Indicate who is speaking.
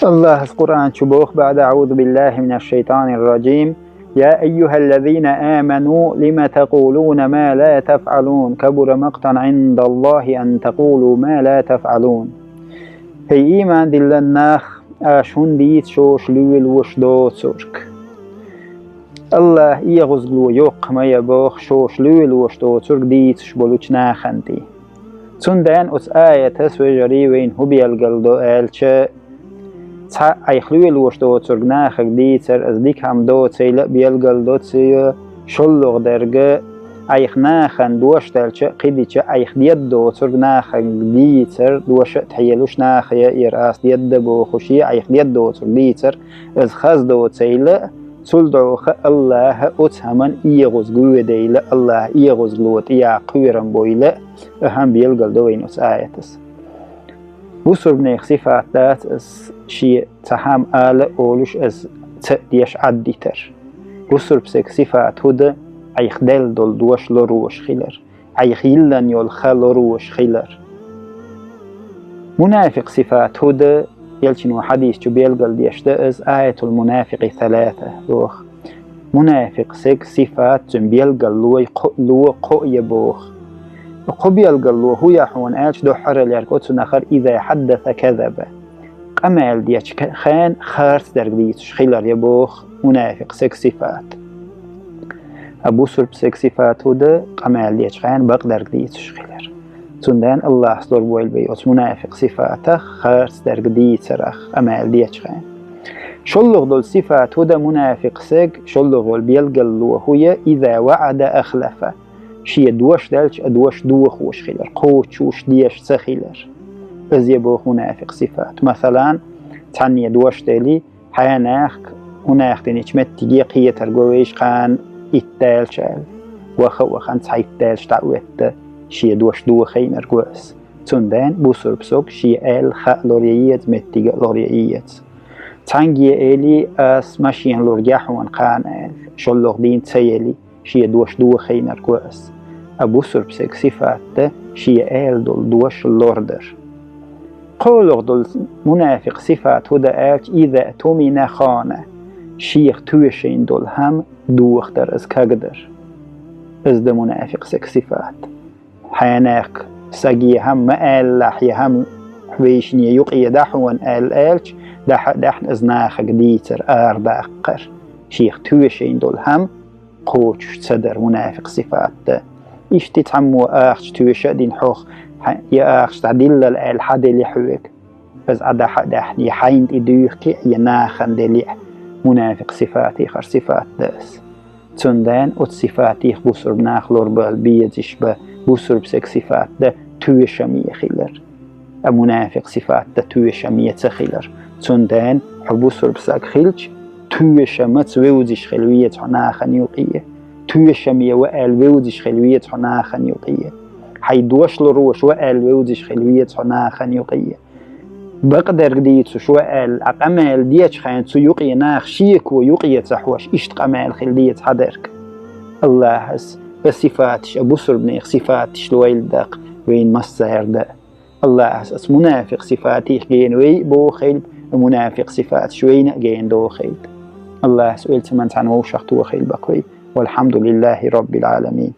Speaker 1: الله القرآن شبوخ بعد أعوذ بالله من الشيطان الرجيم. يا أيها الذين آمنوا لم تقولون ما لا تفعلون كبر مقتا عند الله أن تقولوا ما لا تفعلون. هي إيمان دلناخ آشون ديت شوش لول وشدو ترك الله يغزلو يوق ما يبوخ شوش لول وشدو ترك ديت شبولوش ناخنتي تندان أس آية تسوي جريوين هبي القلدو آلچه أيخلوي الوشدو ترك ناخك ديتر از ديك هم دو تيلا بيالقلدو تسيو شلوغ درگه أيخ ناخن دوشتالچه قيديچه أيخ ديد دو ترك ناخك ديتر دوش تحيلوش ناخيا إراس ديد بو خوشي أيخ ديد دو ترك ديتر از خاز دو تيلا سلدعوخ الله أتهمن إيغوز قوة ديلا الله إيغوز قلوت إيا قويرن بويلا أهم بيالقلدو وينوس آياتس بوسر بنيخ صفاتات از شيء تهم آل أولوش از تأديش عديتر بوسر بسك صفات هده أيخ دل دول دوش لروش خيلر أيخ يلن يول خلروش خيلر منافق صفات هده يلشن حديث جو بيلقل ديشتا از آية المنافق 3 بوخ منافق سك صفات جن بيلقل لو قوية بوخ قبيل قالوا هو يحون آلش دو حر اليركوتس نخر إذا حدث كذب قمال ديش خان خارس درقديش خيلر يبوخ منافق سك صفات أبو سرب سك صفات هده قمال ديش خان باق درقديش خيلر تندان الله صدر بويل بيوت منافق صفاته خارس درقديش رخ قمال ديش خان شلغ دول صفات هده منافق سك شلغ والبيلقلوا هو إذا وعد أخلفه شيء دوش دالش أدوش دوخ وش خيلر قوش وش ديش سخيلر از يبوخ منافق صفات مثلا تعني دوش دالي حياناخ هناخ تنيش متجي قية ترقويش قان إتالشال وخان تحي إتالش تعويت شيء دوش دوخي مرقوس تندان بوسر بسوك شيء آل خاء لورييت متجي لورييت تانجي آلي أس ماشين لورجاحوان قان آل شلوغ دين تسيلي شيء دوش دوخي مرقوس أبو سرب سك صفات شيء آل دول دوش اللوردر قولغ دول منافق صفات هدا آلش إذا تومين خانه شيخ توشين دول هم دوخ در از كقدر از ده منافق سك صفات حياناك ساقي هم ما آل لحي هم حويشني يقيا دحوان آل آلش دحن از ناخك ديتر داقر شيخ توشين دول هم قوش صدر منافق صفات ده إشتي تعمو آخش توشا دين حوخ يا آخش تعديل الحد اللي حوك بس عدا حد يحيند إدوكي يناخن دلي منافق صفاتي خر صفات داس تندان أت صفاتي بوسر بناخ لوربال بيزش بوسر بسك صفات ده توشا مية خيلر منافق صفات ده توشا مية تخيلر تندان حبوسر بسك خيلش توشا متوزش خلوية عناخن يوقية توشا مية وقال وزش خلوية عناخن يوقية حيدوش لروش وقال وزش خلوية عناخن يوقية بقدر قديت شو قال أقمال ديتش خان سيوقي ناخ شيك ويوقي تحوش إشت قمال خلديت حدرك الله هس بصفاتش أبو سربنيخ صفاتش لويل داق وين مصهر دا الله هس منافق صفاتيخ جين وي بو خيل منافق صفاتش وين جين دو خيل الله سئلت من عن وشخت وخيل بقوي والحمد لله رب العالمين.